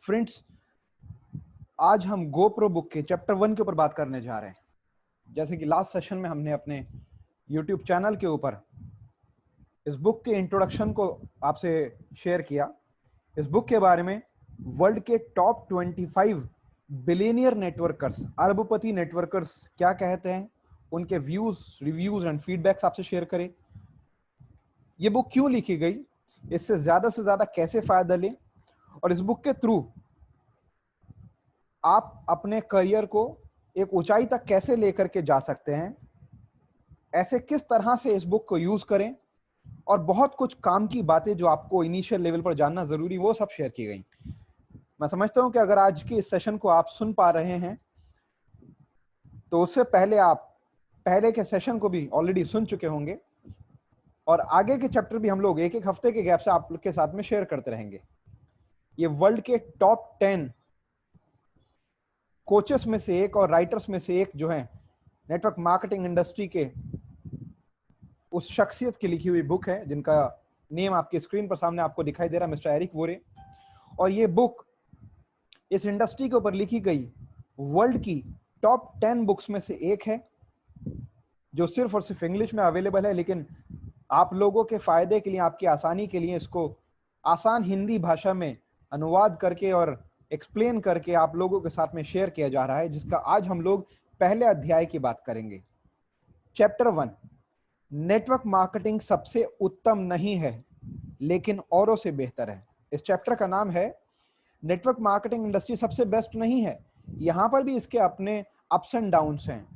Friends, आज हम GoPro book के चैप्टर 1 के ऊपर बात करने जा रहे हैं। जैसे कि लास्ट सेशन में हमने अपने यूट्यूब चैनल के ऊपर इस बुक के इंट्रोडक्शन को आपसे शेयर किया। इस बुक के बारे में वर्ल्ड के टॉप 25 बिलियनियर नेटवर्कर्स, अरबपति नेटवर्कर्स क्या कहते हैं, उनके व्यूज, रिव्यूज एंड फीडबैक्स आपसे शेयर करें। ये बुक क्यों लिखी गई, इससे ज्यादा कैसे फायदा लें, और इस बुक के थ्रू आप अपने करियर को एक ऊंचाई तक कैसे लेकर के जा सकते हैं, ऐसे किस तरह से इस बुक को यूज करें, और बहुत कुछ काम की बातें जो आपको इनिशियल लेवल पर जानना जरूरी, वो सब शेयर की गई। मैं समझता हूं कि अगर आज के इस सेशन को आप सुन पा रहे हैं तो उससे पहले आप पहले के सेशन को भी ऑलरेडी सुन चुके होंगे, और आगे के चैप्टर भी हम लोग एक एक हफ्ते के गैप से आप लोग के साथ में शेयर करते रहेंगे। ये वर्ल्ड के टॉप 10 कोचेस में से एक और राइटर्स में से एक जो है, नेटवर्क मार्केटिंग इंडस्ट्री के उस शख्सियत की लिखी हुई बुक है, जिनका नेम आपके स्क्रीन पर सामने आपको दिखाई दे रहा है, मिस्टर एरिक वोरे। और ये बुक इस इंडस्ट्री के ऊपर लिखी गई वर्ल्ड की टॉप 10 बुक्स में से एक है, जो सिर्फ और सिर्फ इंग्लिश में अवेलेबल है। लेकिन आप लोगों के फायदे के लिए, आपकी आसानी के लिए इसको आसान हिंदी भाषा में अनुवाद करके और एक्सप्लेन करके आप लोगों के साथ में शेयर किया जा रहा है, जिसका आज हम लोग पहले अध्याय की बात करेंगे। चैप्टर 1, नेटवर्क मार्केटिंग सबसे उत्तम नहीं है लेकिन औरों से बेहतर है। इस चैप्टर का नाम है नेटवर्क मार्केटिंग इंडस्ट्री सबसे बेस्ट नहीं है। यहां पर भी इसके अपने अप्स एंड डाउन्स हैं,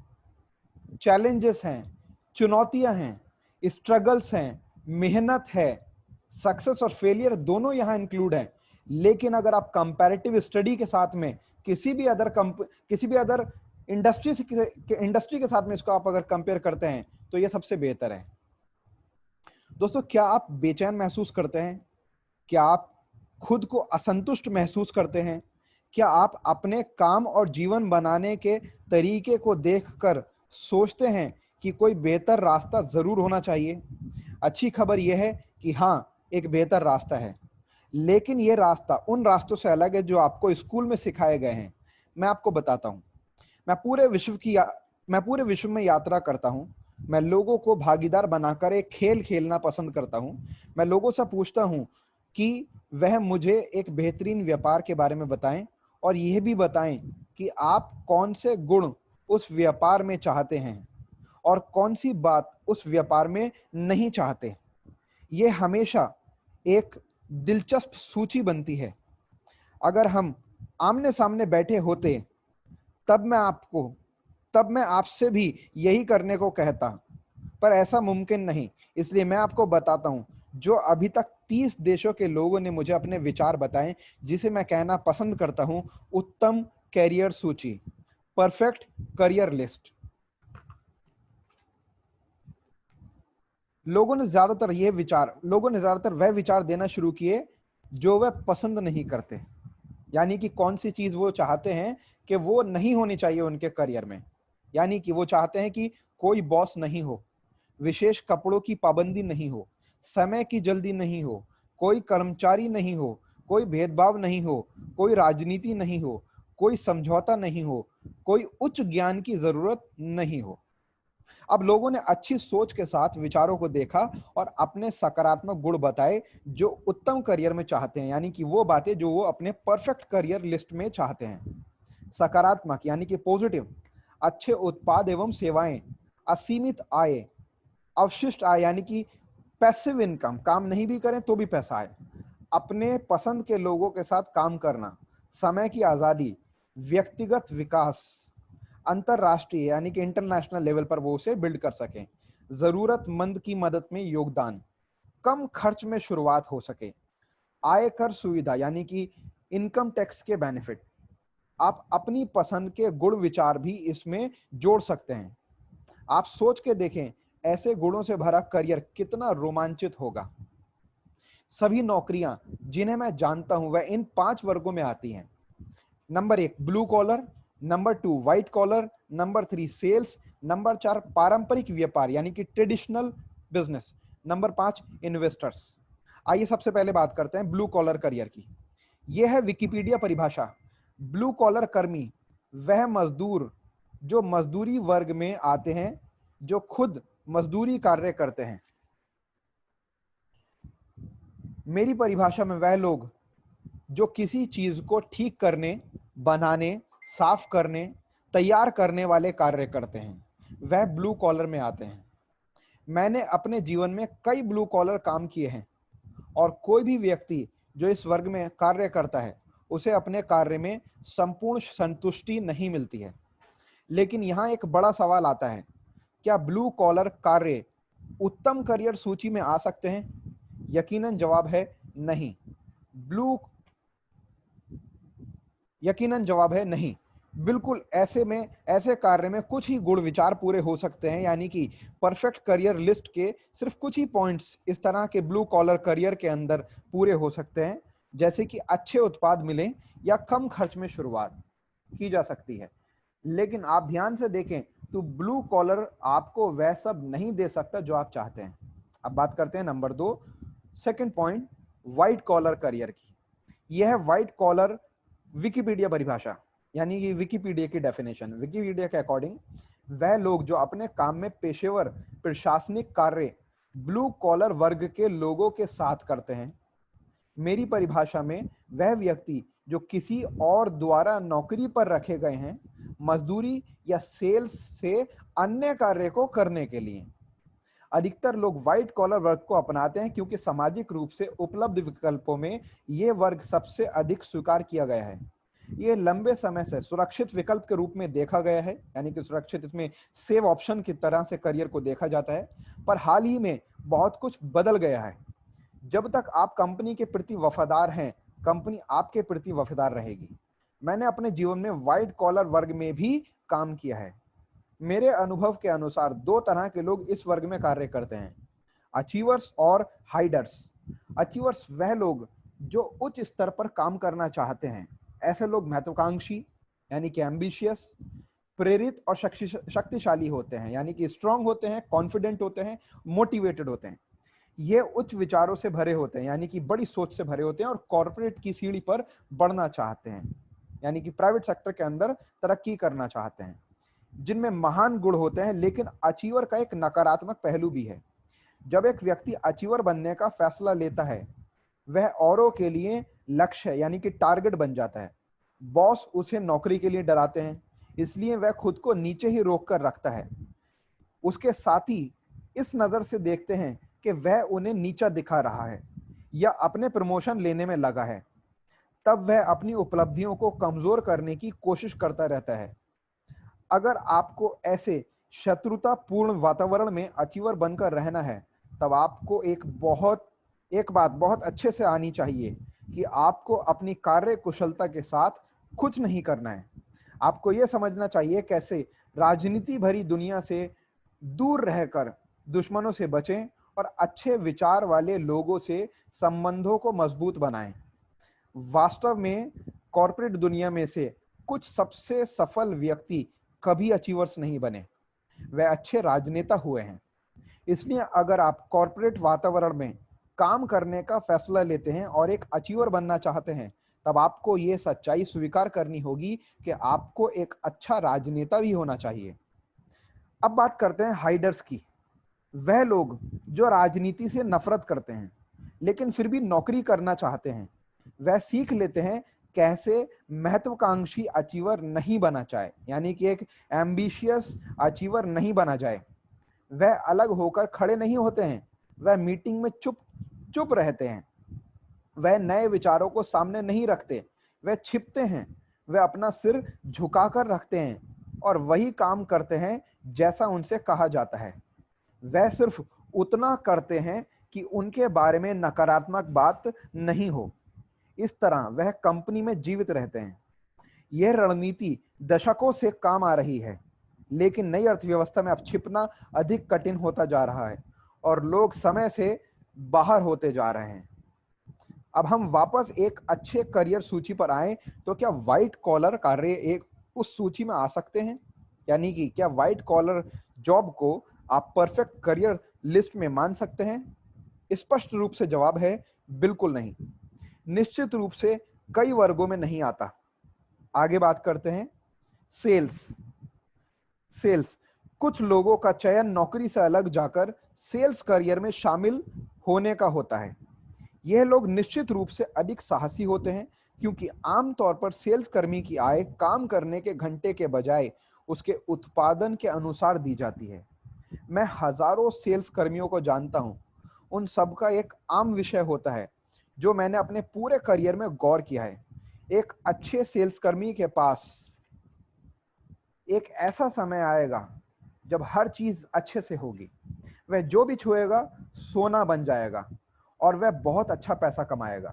चैलेंजेस हैं, चुनौतियां हैं, स्ट्रगल्स हैं, मेहनत है, सक्सेस और फेलियर दोनों यहां इंक्लूड हैं। लेकिन अगर आप कंपैरेटिव स्टडी के साथ में किसी भी अदर इंडस्ट्री के साथ में इसको आप अगर कंपेयर करते हैं तो ये सबसे बेहतर है। दोस्तों, क्या आप बेचैन महसूस करते हैं? क्या आप खुद को असंतुष्ट महसूस करते हैं? क्या आप अपने काम और जीवन बनाने के तरीके को देखकर सोचते हैं कि कोई बेहतर रास्ता जरूर होना चाहिए? अच्छी खबर यह है कि हाँ, एक बेहतर रास्ता है, लेकिन यह रास्ता उन रास्तों से अलग है जो आपको स्कूल में सिखाए गए हैं। मैं आपको बताता हूं। मैं पूरे विश्व में यात्रा करता हूं। मैं लोगों को भागीदार बनाकर एक खेल खेलना पसंद करता हूं। मैं लोगों से पूछता हूं कि वह मुझे एक बेहतरीन व्यापार के बारे में बताएं, और यह भी बताएं कि आप कौन से गुण उस व्यापार में चाहते हैं और कौन सी बात उस व्यापार में नहीं चाहते। यह हमेशा एक दिलचस्प सूची बनती है। अगर हम आमने सामने बैठे होते तब मैं आपसे भी यही करने को कहता, पर ऐसा मुमकिन नहीं। इसलिए मैं आपको बताता हूं जो अभी तक 30 देशों के लोगों ने मुझे अपने विचार बताए, जिसे मैं कहना पसंद करता हूं उत्तम कैरियर सूची, परफेक्ट करियर लिस्ट। लोगों ने ज्यादातर वह विचार देना शुरू किए जो वह पसंद नहीं करते, यानी कि कौन सी चीज वो चाहते हैं कि वो नहीं होनी चाहिए उनके करियर में। यानी कि वो चाहते हैं कि कोई बॉस नहीं हो, विशेष कपड़ों की पाबंदी नहीं हो, समय की जल्दी नहीं हो, कोई कर्मचारी नहीं हो, कोई भेदभाव नहीं हो, कोई राजनीति नहीं हो, कोई समझौता नहीं हो, कोई उच्च ज्ञान की जरूरत नहीं हो। अब लोगों ने अच्छी सोच के साथ विचारों को देखा और अपने सकारात्मक गुण बताए जो उत्तम करियर में चाहते हैं, यानी कि वो बातें जो वो अपने परफेक्ट करियर लिस्ट में चाहते हैं। सकारात्मक यानी कि पॉजिटिव, अच्छे उत्पाद एवं सेवाएं, असीमित आय, अवशिष्ट आय यानी कि पैसिव इनकम, काम नहीं भी करें तो भी पैसा आए, अपने पसंद के लोगों के साथ काम करना, समय की आजादी, व्यक्तिगत विकास, अंतरराष्ट्रीय यानी कि इंटरनेशनल लेवल पर वो उसे बिल्ड कर सकें, जरूरतमंद की मदद में योगदान, कम खर्च में शुरुआत हो सके, आयकर सुविधा यानी कि इनकम टैक्स के बेनिफिट। आप अपनी पसंद के गुण विचार भी इसमें जोड़ सकते हैं। आप सोच के देखें, ऐसे गुणों से भरा करियर कितना रोमांचित होगा। सभी नौकरियां जिन्हें मैं जानता हूं वह इन 5 वर्गों में आती हैं। Number 1 blue collar, number 2 white collar, number 3 sales, number 4 पारंपरिक व्यापार यानी कि ट्रेडिशनल बिजनेस, नंबर 5 इन्वेस्टर्स। आइए सबसे पहले बात करते हैं ब्लू कॉलर करियर की। यह है विकिपीडिया परिभाषा। ब्लू कॉलर कर्मी वह मजदूर जो मजदूरी वर्ग में आते हैं, जो खुद मजदूरी कार्य करते हैं। मेरी परिभाषा में वह लोग जो किसी चीज को ठीक करने, बनाने, साफ करने, तैयार करने वाले कार्य करते हैं, वह ब्लू कॉलर में आते हैं। मैंने अपने जीवन में कई ब्लू कॉलर काम किए हैं और कोई भी व्यक्ति जो इस वर्ग में कार्य करता है उसे अपने कार्य में संपूर्ण संतुष्टि नहीं मिलती है। लेकिन यहाँ एक बड़ा सवाल आता है, क्या ब्लू कॉलर कार्य उत्तम करियर सूची में आ सकते हैं? यकीनन जवाब है नहीं। यकीनन जवाब है नहीं। बिल्कुल ऐसे कार्य में कुछ ही गुण विचार पूरे हो सकते हैं, यानी कि परफेक्ट करियर लिस्ट के सिर्फ कुछ ही पॉइंट्स इस तरह के ब्लू कॉलर करियर के अंदर पूरे हो सकते हैं, जैसे कि अच्छे उत्पाद मिलें या कम खर्च में शुरुआत की जा सकती है। लेकिन आप ध्यान से देखें तो ब्लू कॉलर आपको वह सब नहीं दे सकता जो आप चाहते हैं। अब बात करते हैं number 2, second point, white collar career की। यह है व्हाइट कॉलर विकिपीडिया परिभाषा, यानी कि विकिपीडिया की डेफिनेशन। विकिपीडिया के अकॉर्डिंग वह लोग जो अपने काम में पेशेवर प्रशासनिक कार्य ब्लू कॉलर वर्ग के लोगों के साथ करते हैं। मेरी परिभाषा में वह व्यक्ति जो किसी और द्वारा नौकरी पर रखे गए हैं, मजदूरी या सेल्स से अन्य कार्य को करने के लिए। अधिकतर लोग व्हाइट कॉलर वर्ग को अपनाते हैं क्योंकि सामाजिक रूप से उपलब्ध विकल्पों में यह वर्ग सबसे अधिक स्वीकार किया गया है। यह लंबे समय से सुरक्षित विकल्प के रूप में देखा गया है, यानी कि सुरक्षित इसमें सेव ऑप्शन की तरह से करियर को देखा जाता है। पर हाल ही में बहुत कुछ बदल गया है। जब तक आप कंपनी के प्रति वफादार हैं, कंपनी आपके प्रति वफादार रहेगी। मैंने अपने जीवन में व्हाइट कॉलर वर्ग में भी काम किया है। मेरे अनुभव के अनुसार 2 तरह के लोग इस वर्ग में कार्य करते हैं, अचीवर्स और हाइडर्स। अचीवर्स वह लोग जो उच्च स्तर पर काम करना चाहते हैं। ऐसे लोग महत्वाकांक्षी, यानी कि एम्बिशियस, प्रेरित और शक्तिशाली होते हैं, यानी कि स्ट्रांग होते हैं, कॉन्फिडेंट होते हैं, मोटिवेटेड होते हैं। ये उच्च विचारों से भरे होते हैं, यानी कि बड़ी सोच से भरे होते हैं और कॉर्पोरेट की सीढ़ी पर बढ़ना चाहते हैं, यानी कि प्राइवेट सेक्टर के अंदर तरक्की करना चाहते हैं, जिनमें महान गुण होते हैं। लेकिन अचीवर का एक नकारात्मक पहलू भी है। जब एक व्यक्ति अचीवर बनने का फैसला लेता है, वह औरों के लिए लक्ष्य यानी कि टारगेट बन जाता है। बॉस उसे नौकरी के लिए डराते हैं, इसलिए वह खुद को नीचे ही रोक कर रखता है। उसके साथी इस नजर से देखते हैं कि वह उन्हें नीचा दिखा रहा है या अपने प्रमोशन लेने में लगा है। तब वह अपनी उपलब्धियों को कमजोर करने की कोशिश करता रहता है। अगर आपको ऐसे शत्रुतापूर्ण वातावरण में अचीवर बनकर रहना है, तब आपको एक बात बहुत अच्छे से आनी चाहिए कि आपको अपनी कार्य कुशलता के साथ कुछ नहीं करना है। आपको यह समझना चाहिए कैसे राजनीति भरी दुनिया से दूर रहकर दुश्मनों से बचें और अच्छे विचार वाले लोगों से संबंधों को मजबूत बनाएं। वास्तव में कॉर्पोरेट दुनिया में से कुछ सबसे सफल व्यक्ति कभी अचीवर्स नहीं बने, वे अच्छे राजनेता हुए हैं। इसलिए अगर आप कॉर्पोरेट वातावरण में काम करने का फैसला लेते हैं और एक अचीवर बनना चाहते हैं, तब आपको यह सच्चाई स्वीकार करनी होगी कि आपको एक अच्छा राजनेता भी होना चाहिए। अब बात करते हैं हाइडर्स की। वह लोग जो राजनीति से नफरत करते हैं लेकिन फिर भी नौकरी करना चाहते हैं। वह सीख लेते हैं कैसे महत्वाकांक्षी अचीवर नहीं बना जाए, यानी कि एक एम्बिशियस अचीवर नहीं बना जाए। वह अलग होकर खड़े नहीं होते हैं, वह मीटिंग में चुप रहते हैं। वह नए विचारों को सामने नहीं रखते, वह छिपते हैं। वह अपना सिर झुकाकर रखते हैं और वही काम करते हैं जैसा उनसे कहा जाता है। वह सिर्फ उतना करते हैं कि उनके बारे में नकारात्मक बात नहीं हो। इस तरह वह कंपनी में जीवित रहते हैं। यह रणनीति दशकों से काम आ रही है, लेकिन नई अर्थव्यवस्था में अब छिपना अधिक कठिन होता जा रहा है और लोग समय से बाहर होते जा रहे हैं। अब हम वापस एक अच्छे करियर सूची पर आए तो क्या व्हाइट कॉलर कार्य एक उस सूची में आ सकते हैं? यानी कि क्या व्हाइट कॉलर जॉब को आप परफेक्ट करियर लिस्ट में मान सकते हैं? स्पष्ट रूप से जवाब है बिल्कुल नहीं। निश्चित रूप से कई वर्गों में नहीं आता। आगे बात करते हैं सेल्स। सेल्स, कुछ लोगों का चयन नौकरी से अलग जाकर सेल्स करियर में शामिल होने का होता है। यह लोग निश्चित रूप से अधिक साहसी होते हैं, क्योंकि आमतौर पर सेल्स कर्मी की आय काम करने के घंटे के बजाय उसके उत्पादन के अनुसार दी जाती है। मैं हजारों सेल्स कर्मियों को जानता हूं। उन सबका एक आम विषय होता है जो मैंने अपने पूरे करियर में गौर किया है। एक अच्छे सेल्स कर्मी के पास एक ऐसा समय आएगा जब हर चीज अच्छे से होगी। वह जो भी छुएगा सोना बन जाएगा और वह बहुत अच्छा पैसा कमाएगा।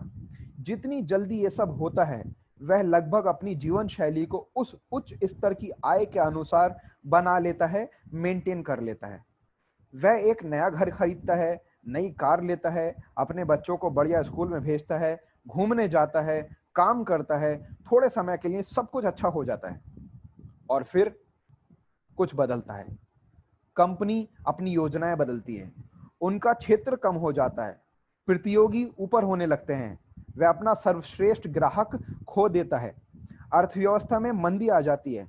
जितनी जल्दी ये सब होता है, वह लगभग अपनी जीवन शैली को उस उच्च स्तर की आय के अनुसार बना लेता है, मेंटेन कर लेता है। वह एक नया घर खरीदता है, नई कार लेता है, अपने बच्चों को बढ़िया स्कूल में भेजता है, घूमने जाता है, काम करता है। थोड़े समय के लिए सब कुछ अच्छा हो जाता है और फिर कुछ बदलता है। कंपनी अपनी योजनाएं बदलती है, उनका क्षेत्र कम हो जाता है, प्रतियोगी ऊपर होने लगते हैं, वह अपना सर्वश्रेष्ठ ग्राहक खो देता है, अर्थव्यवस्था में मंदी आ जाती है,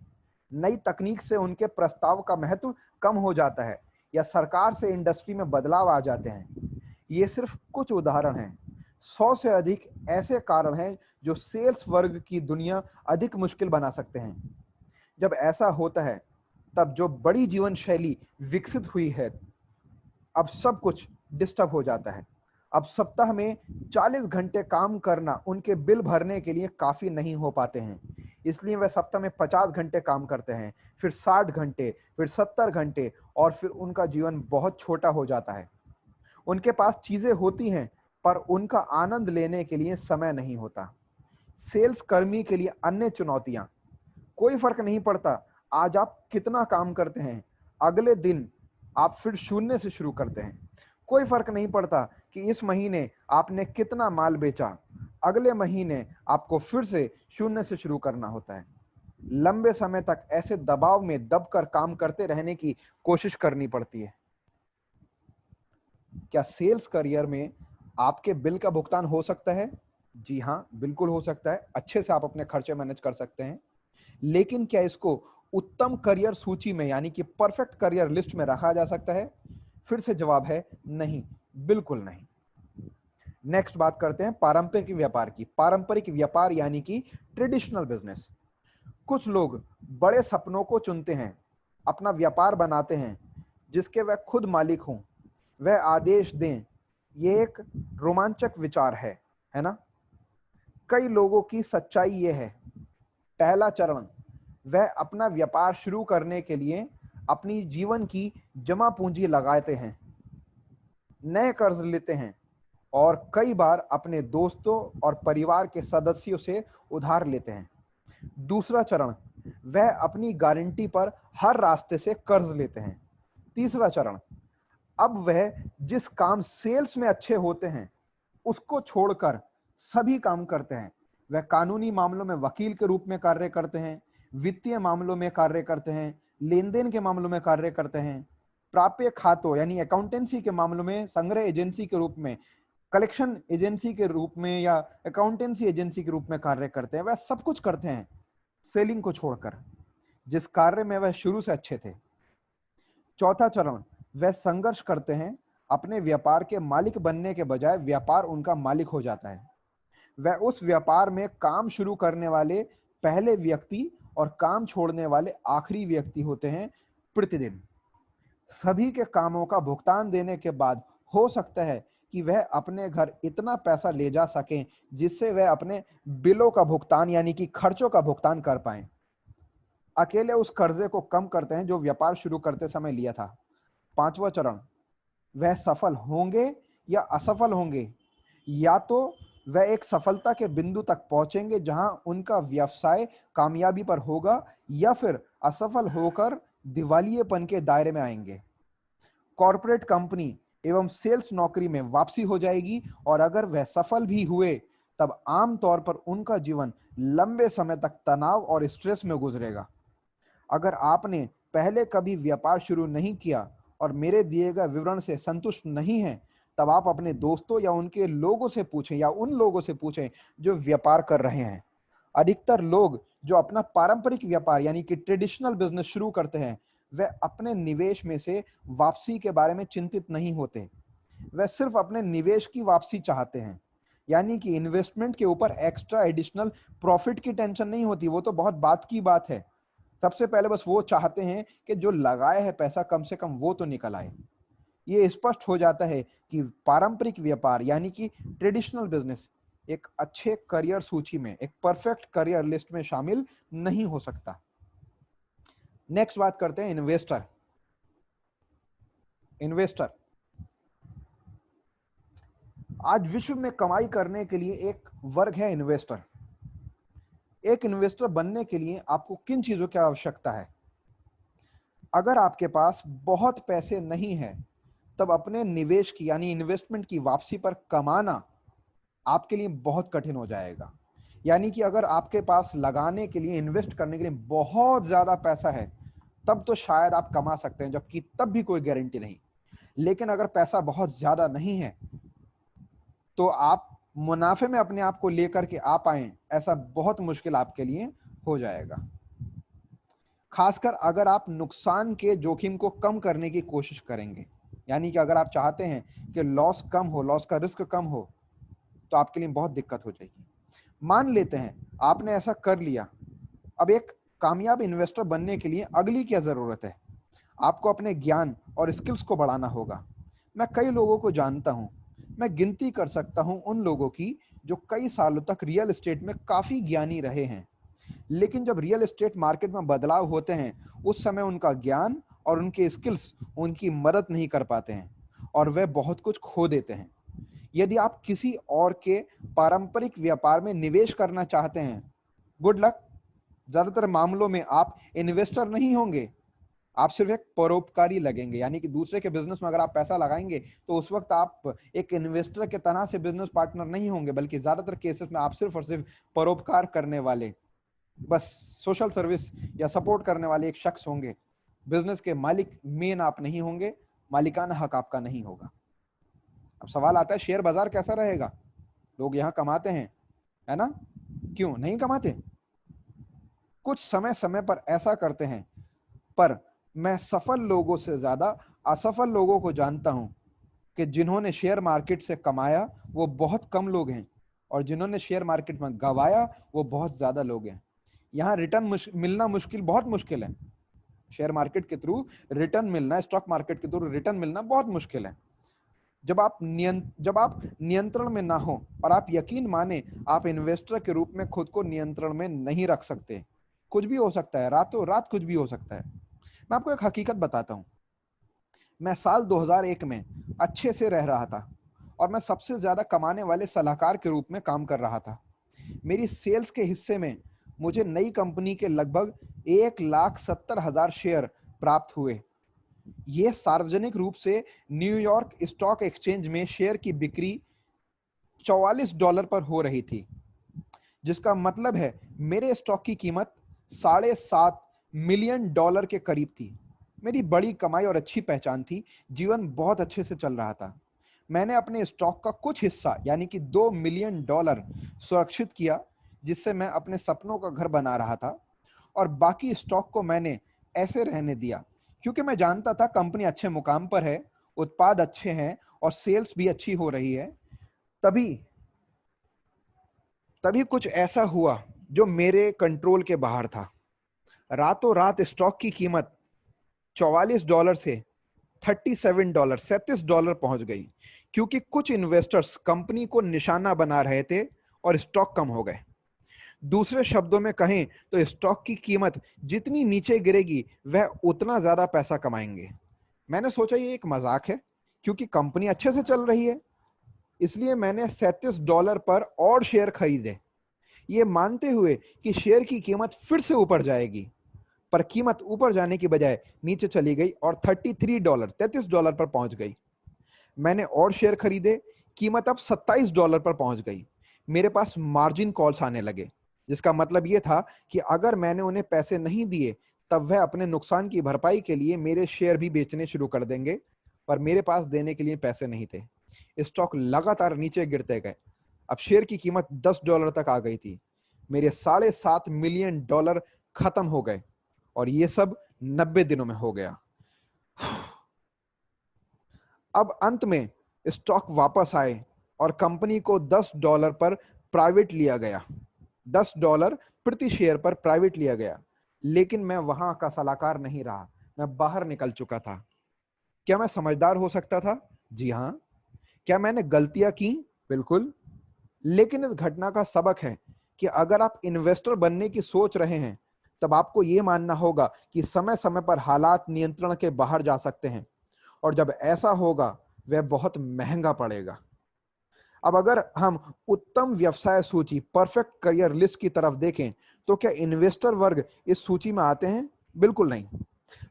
नई तकनीक से उनके प्रस्ताव का महत्व कम हो जाता है, या सरकार से इंडस्ट्री में बदलाव आ जाते हैं। ये सिर्फ कुछ उदाहरण हैं। 100 से अधिक ऐसे कारण हैं जो सेल्स वर्ग की दुनिया अधिक मुश्किल बना सकते हैं। जब ऐसा होता है, तब जो बड़ी जीवन शैली विकसित हुई है, अब सब कुछ डिस्टर्ब हो जाता है। अब सप्ताह में 40 घंटे काम करना उनके बिल भरने के लिए काफी नहीं हो पाते हैं। इसलिए वे सप्ताह में 50 घंटे काम करते हैं, फिर 60 घंटे, फिर 70 घंटे, और फिर उनका जीवन बहुत छोटा हो जाता है। उनके पास चीजें होती हैं, पर उनका आनंद लेने के लिए समय नहीं होता। सेल्स कर्मी के लिए अन्य चुनौतियां, कोई फर्क नहीं पड़ता आज आप कितना काम करते हैं, अगले दिन आप फिर शून्य से शुरू करते हैं। कोई फर्क नहीं पड़ता कि इस महीने आपने कितना माल बेचा, अगले महीने आपको फिर से शून्य से शुरू करना होता है। लंबे समय तक ऐसे दबाव में दबकर काम करते रहने की कोशिश करनी पड़ती है। क्या सेल्स करियर में आपके बिल का भुगतान हो सकता है? जी हाँ, बिल्कुल हो सकता है। अच्छे से आप अपने खर्चे मैनेज कर सकते हैं। लेकिन क्या इसको उत्तम करियर सूची में, यानी कि परफेक्ट करियर लिस्ट में रखा जा सकता है? फिर से जवाब है नहीं, बिल्कुल नहीं। नेक्स्ट बात करते हैं पारंपरिक व्यापार की। पारंपरिक व्यापार यानी कि ट्रेडिशनल बिजनेस। कुछ लोग बड़े सपनों को चुनते हैं, अपना व्यापार बनाते हैं जिसके वह खुद मालिक हों, वह आदेश दें। यह एक रोमांचक विचार है ना? कई लोगों की सच्चाई यह है। पहला चरण, वह अपना व्यापार शुरू करने के लिए अपनी जीवन की जमा पूंजी लगाते हैं, नए कर्ज लेते हैं और कई बार अपने दोस्तों और परिवार के सदस्यों से उधार लेते हैं। दूसरा चरण, वह अपनी गारंटी पर हर रास्ते से कर्ज लेते हैं। तीसरा चरण, अब वह जिस काम सेल्स में अच्छे होते हैं उसको छोड़कर सभी काम करते हैं। वह कानूनी मामलों में वकील के रूप में कार्य करते हैं, वित्तीय मामलों में कार्य करते हैं, लेन देन के मामलों में कार्य करते हैं, प्राप्य खातों यानी अकाउंटेंसी के मामलों में संग्रह एजेंसी के रूप में, कलेक्शन एजेंसी के रूप में या अकाउंटेंसी एजेंसी के रूप में कार्य करते हैं। वह सब कुछ करते हैं सेलिंग को छोड़कर, जिस कार्य में वह शुरू से अच्छे थे। चौथा चरण, वह संघर्ष करते हैं। अपने व्यापार के मालिक बनने के बजाय व्यापार उनका मालिक हो जाता है। वह उस व्यापार में काम शुरू करने वाले पहले व्यक्ति और काम छोड़ने वाले आखिरी व्यक्ति होते हैं प्रतिदिन। सभी के कामों का भुगतान देने के बाद हो सकता है कि वह अपने घर इतना पैसा ले जा सकें जिससे वह अपने बिलों का भुगतान यानी कि खर्चों का भुगतान कर पाएं। अकेले उस कर्जे को कम करते हैं जो व्यापार शुरू करते समय लिया था। पांचवा चरण, वह सफल होंगे या असफल होंगे। या तो वह एक सफलता के बिंदु तक पहुंचेंगे जहां उनका व्यवसाय कामयाबी पर होगा, या फिर असफल होकर दिवालियेपन के दायरे में आएंगे। कॉर्पोरेट कंपनी एवं सेल्स नौकरी में वापसी हो जाएगी, और अगर वह सफल भी हुए तब आमतौर पर उनका जीवन लंबे समय तक तनाव और स्ट्रेस में गुजरेगा। अगर आपने पहले कभी व्यापार शुरू नहीं किया और मेरे दिए गए विवरण से संतुष्ट नहीं हैं, तब आप अपने दोस्तों या उनके लोगों से पूछें या उन लोगों से पूछें जो व्यापार कर रहे हैं। अधिकतर लोग जो अपना पारंपरिक व्यापार यानी कि ट्रेडिशनल बिजनेस शुरू करते हैं, वे अपने निवेश में से वापसी के बारे में चिंतित नहीं होते। वे सिर्फ अपने निवेश की वापसी चाहते हैं, यानी कि इन्वेस्टमेंट के ऊपर एक्स्ट्रा एडिशनल प्रॉफिट की टेंशन नहीं होती। वो तो बहुत बात की बात है। सबसे पहले बस वो चाहते हैं कि जो लगाया है पैसा कम से कम वो तो निकल आए। ये स्पष्ट हो जाता है कि पारंपरिक व्यापार यानी कि ट्रेडिशनल बिजनेस एक अच्छे करियर सूची में, एक परफेक्ट करियर लिस्ट में शामिल नहीं हो सकता। नेक्स्ट बात करते हैं इन्वेस्टर। आज विश्व में कमाई करने के लिए एक वर्ग है इन्वेस्टर। एक इन्वेस्टर बनने के लिए आपको किन चीजों की आवश्यकता है? अगर आपके पास बहुत पैसे नहीं है, तब अपने निवेश की यानी इन्वेस्टमेंट की वापसी पर कमाना आपके लिए बहुत कठिन हो जाएगा। यानी कि अगर आपके पास लगाने के लिए, इन्वेस्ट करने के लिए बहुत ज्यादा पैसा है, तब तो शायद आप कमा सकते हैं, जबकि तब भी कोई गारंटी नहीं। लेकिन अगर पैसा बहुत ज्यादा नहीं है, तो आप मुनाफे में अपने आप को लेकर के आ पाए, ऐसा बहुत मुश्किल आपके लिए हो जाएगा। खासकर अगर आप नुकसान के जोखिम को कम करने की कोशिश करेंगे, यानी कि अगर आप चाहते हैं कि लॉस कम हो, लॉस का रिस्क कम हो, तो आपके लिए बहुत दिक्कत हो जाएगी। मान लेते हैं आपने ऐसा कर लिया। अब एक कामयाब इन्वेस्टर बनने के लिए अगली क्या जरूरत है? आपको अपने ज्ञान और स्किल्स को बढ़ाना होगा। मैं कई लोगों को जानता हूं, मैं गिनती कर सकता हूं उन लोगों की जो कई सालों तक रियल एस्टेट में काफी ज्ञानी रहे हैं, लेकिन जब रियल एस्टेट मार्केट में बदलाव होते हैं, उस समय उनका ज्ञान और उनके स्किल्स उनकी मदद नहीं कर पाते हैं और वे बहुत कुछ खो देते हैं। यदि आप किसी और के पारंपरिक व्यापार में निवेश करना चाहते हैं, गुड लक। ज्यादातर मामलों में आप इन्वेस्टर नहीं होंगे, आप सिर्फ एक परोपकारी लगेंगे। यानी कि दूसरे के बिजनेस में अगर आप पैसा लगाएंगे, तो उस वक्त आप एक इन्वेस्टर के तरह से बिजनेस पार्टनर नहीं होंगे, बल्कि ज्यादातर केसेस में आप सिर्फ और सिर्फ परोपकार करने वाले, बस सोशल सर्विस या सपोर्ट करने वाले एक शख्स होंगे। बिजनेस के मालिक मेन आप नहीं होंगे, मालिकाना हक आपका नहीं होगा। अब सवाल आता है, शेयर बाजार कैसा रहेगा? लोग यहां कमाते हैं, है ना? क्यों नहीं कमाते? कुछ समय समय पर ऐसा करते हैं, पर मैं सफल लोगों से ज्यादा असफल लोगों को जानता हूं कि जिन्होंने शेयर मार्केट से कमाया वो बहुत कम लोग हैं, और जिन्होंने शेयर मार्केट में गवाया वो बहुत ज्यादा लोग हैं। यहाँ रिटर्न मिलना मुश्किल, बहुत मुश्किल है। शेयर मार्केट के थ्रू रिटर्न मिलना, स्टॉक मार्केट के थ्रू रिटर्न मिलना बहुत मुश्किल है। जब आप नियंत्रण में ना हो, और आप यकीन माने आप इन्वेस्टर के रूप में खुद को नियंत्रण में नहीं रख सकते। कुछ भी हो सकता है, रातों रात कुछ भी हो सकता है। मैं आपको एक हकीकत बताता हूं। मैं साल 2001 में अच्छे से रह रहा था और मैं सबसे ज्यादा कमाने वाले सलाहकार के रूप में काम कर रहा था। मेरी सेल्स के हिस्से में मुझे नई कंपनी के लगभग 1,70,000 शेयर प्राप्त हुए। यह सार्वजनिक रूप से न्यूयॉर्क स्टॉक एक्सचेंज में शेयर की बिक्री $44 पर हो रही थी, जिसका मतलब है मेरे स्टॉक की कीमत $7.5 मिलियन के करीब थी। मेरी बड़ी कमाई और अच्छी पहचान थी, जीवन बहुत अच्छे से चल रहा था। मैंने अपने स्टॉक का कुछ हिस्सा यानी कि $2 मिलियन सुरक्षित किया, जिससे मैं अपने सपनों का घर बना रहा था, और बाकी स्टॉक को मैंने ऐसे रहने दिया, क्योंकि मैं जानता था कंपनी अच्छे मुकाम पर है, उत्पाद अच्छे हैं और सेल्स भी अच्छी हो रही है। तभी कुछ ऐसा हुआ जो मेरे कंट्रोल के बाहर था। रातों रात स्टॉक की कीमत $44 से $37 पहुंच गई, क्योंकि कुछ इन्वेस्टर्स कंपनी को निशाना बना रहे थे और स्टॉक कम हो गए। दूसरे शब्दों में कहें तो स्टॉक की कीमत जितनी नीचे गिरेगी वह उतना ज्यादा पैसा कमाएंगे। मैंने सोचा ये एक मजाक है, क्योंकि कंपनी अच्छे से चल रही है, इसलिए मैंने $37 पर और शेयर खरीदे, ये मानते हुए कि शेयर की कीमत फिर से ऊपर जाएगी। पर कीमत ऊपर जाने की बजाय नीचे चली गई और $33 पर पहुंच गई। मैंने और शेयर खरीदे, कीमत अब $27 पर पहुंच गई। मेरे पास मार्जिन कॉल्स आने लगे, जिसका मतलब यह था कि अगर मैंने उन्हें पैसे नहीं दिए, तब वह अपने नुकसान की भरपाई के लिए मेरे शेयर भी बेचने शुरू कर देंगे, पर मेरे पास देने के लिए पैसे नहीं थे। स्टॉक लगातार नीचे गिरते गए। अब शेयर की कीमत $10 तक आ गई थी। मेरे $7.5 मिलियन खत्म हो गए और ये सब 90 दिनों में हो गया। अब अंत में स्टॉक वापस आए और कंपनी को $10 पर प्राइवेट लिया गया, $10 प्रति शेयर पर प्राइवेट लिया गया। लेकिन मैं वहां का सलाहकार नहीं रहा, मैं बाहर निकल चुका था। क्या मैं समझदार हो सकता था? जी हां। क्या मैंने गलतियां की? बिल्कुल। लेकिन इस घटना का सबक है कि अगर आप इन्वेस्टर बनने की सोच रहे हैं, तब आपको यह मानना होगा कि समय समय पर हालात नियंत्रण के बाहर जा सकते हैं, और जब ऐसा होगा वह बहुत महंगा पड़ेगा। अब अगर हम उत्तम व्यवसाय सूची, परफेक्ट करियर लिस्ट की तरफ देखें, तो क्या इन्वेस्टर वर्ग इस सूची में आते हैं? बिल्कुल नहीं।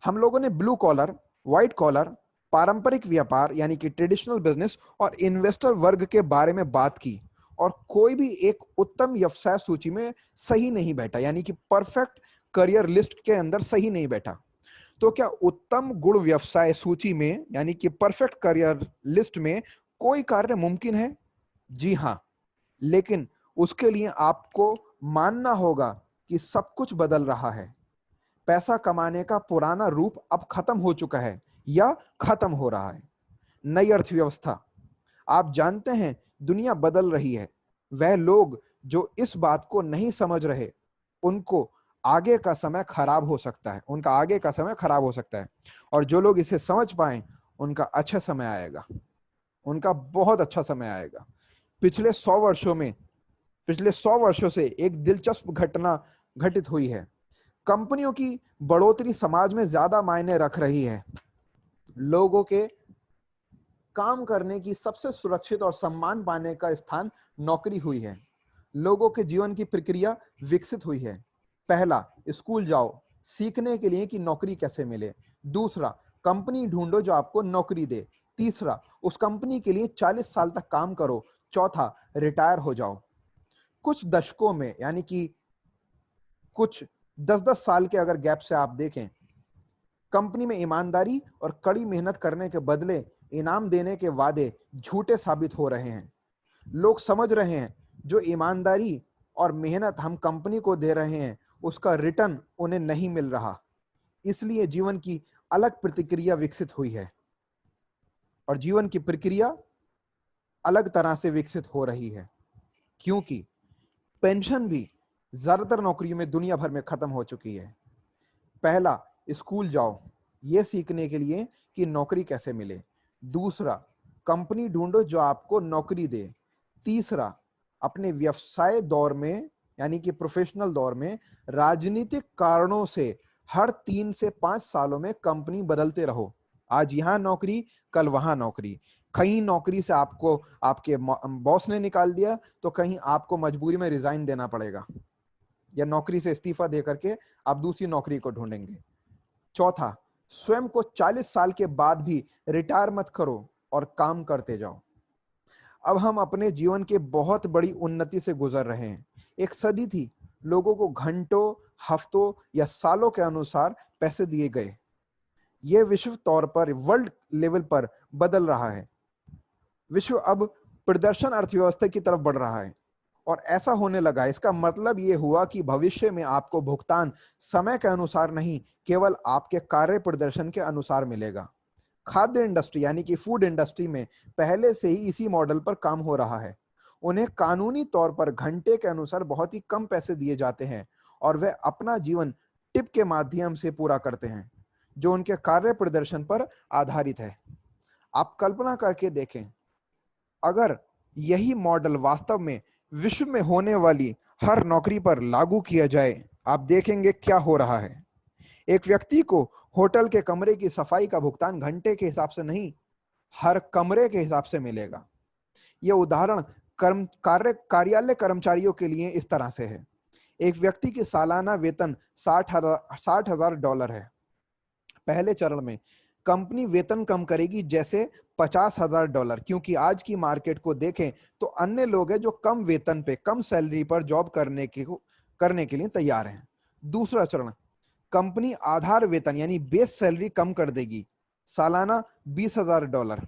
हम लोगों ने ब्लू कॉलर, व्हाइट कॉलर, पारंपरिक व्यापार यानी कि ट्रेडिशनल बिजनेस और इन्वेस्टर वर्ग के बारे में बात की, और कोई भी एक उत्तम व्यवसाय सूची में सही नहीं बैठा, यानी कि परफेक्ट करियर लिस्ट के अंदर सही नहीं बैठा। तो क्या उत्तम गुण व्यवसाय सूची में यानी कि परफेक्ट करियर लिस्ट में कोई कार्य मुमकिन है? जी हां। लेकिन उसके लिए आपको मानना होगा कि सब कुछ बदल रहा है। पैसा कमाने का पुराना रूप अब खत्म हो चुका है या खत्म हो रहा है। नई अर्थव्यवस्था, आप जानते हैं, दुनिया बदल रही है। वह लोग जो इस बात को नहीं समझ रहे, उनको आगे का समय खराब हो सकता है, उनका आगे का समय खराब हो सकता है। और जो लोग इसे समझ पाए, उनका अच्छा समय आएगा, उनका बहुत अच्छा समय आएगा। पिछले 100 वर्षों से एक दिलचस्प घटना घटित हुई है। कंपनियों की बढ़ोतरी समाज में ज्यादा मायने रख रही है। लोगों के काम करने की सबसे सुरक्षित और सम्मान पाने का स्थान नौकरी हुई है। लोगों के जीवन की प्रक्रिया विकसित हुई है। पहला, स्कूल जाओ सीखने के लिए कि नौकरी कैसे मिले। दूसरा, कंपनी ढूंढो जो आपको नौकरी दे। तीसरा, उस कंपनी के लिए 40 साल तक काम करो। चौथा, रिटायर हो जाओ। कुछ दशकों में, यानी कि कुछ 10-10 साल के अगर गैप से आप देखें, कंपनी में ईमानदारी और कड़ी मेहनत करने के बदले इनाम देने के वादे झूठे साबित हो रहे हैं। लोग समझ रहे हैं जो ईमानदारी और मेहनत हम कंपनी को दे रहे हैं, उसका रिटर्न उन्हें नहीं मिल रहा। इसलिए जीवन की अलग प्रतिक्रिया विकसित हुई है, और जीवन की प्रक्रिया अलग तरह से विकसित हो रही है, क्योंकि पेंशन भी ज्यादातर नौकरियों में दुनिया भर में खत्म हो चुकी है। पहला, स्कूल जाओ ये सीखने के लिए कि नौकरी कैसे मिले। दूसरा, कंपनी ढूंढो जो आपको नौकरी दे। तीसरा, अपने व्यवसाय दौर में यानी कि प्रोफेशनल दौर में राजनीतिक कारणों से हर 3 से 5 सालों में कंपनी बदलते रहो। आज यहां नौकरी, कल वहां नौकरी। कहीं नौकरी से आपको आपके बॉस ने निकाल दिया, तो कहीं आपको मजबूरी में रिजाइन देना पड़ेगा, या नौकरी से इस्तीफा दे करके आप दूसरी नौकरी को ढूंढेंगे। चौथा, स्वयं को 40 साल के बाद भी रिटायर मत करो और काम करते जाओ। अब हम अपने जीवन के बहुत बड़ी उन्नति से गुजर रहे हैं। एक सदी थी, लोगों को घंटों, हफ्तों या सालों के अनुसार पैसे दिए गए। यह विश्व तौर पर, वर्ल्ड लेवल पर बदल रहा है। विश्व अब प्रदर्शन अर्थव्यवस्था की तरफ बढ़ रहा है, और ऐसा होने लगा। इसका मतलब यह हुआ कि भविष्य में आपको भुगतान समय के अनुसार नहीं, केवल आपके कार्य प्रदर्शन के अनुसार मिलेगा। खाद्य इंडस्ट्री यानी कि फूड इंडस्ट्री में पहले से ही इसी मॉडल पर काम हो रहा है। उन्हें कानूनी तौर पर घंटे के अनुसार बहुत ही कम पैसे दिए जाते हैं, और वे अपना जीवन टिप के माध्यम से पूरा करते हैं, जो उनके कार्य प्रदर्शन पर आधारित है। आप कल्पना करके देखें, अगर यही मॉडल वास्तव में विश्व में होने वाली हर नौकरी पर लागू किया जाए, आप देखेंगे क्या हो रहा है। एक व्यक्ति को होटल के कमरे की सफाई का भुगतान घंटे के हिसाब से नहीं, हर कमरे के हिसाब से मिलेगा। यह उदाहरण कार्यालय कर्मचारियों के लिए इस तरह से है। एक व्यक्ति की सालाना वेतन $60,000 है। पहले चरण में कंपनी वेतन कम करेगी, जैसे $50,000, क्योंकि आज की मार्केट को देखें तो अन्य लोग हैं जो कम वेतन पे, कम सैलरी पर जॉब करने के लिए तैयार हैं। दूसरा चरण, कंपनी आधार वेतन यानी बेस सैलरी कम कर देगी, सालाना $20,000।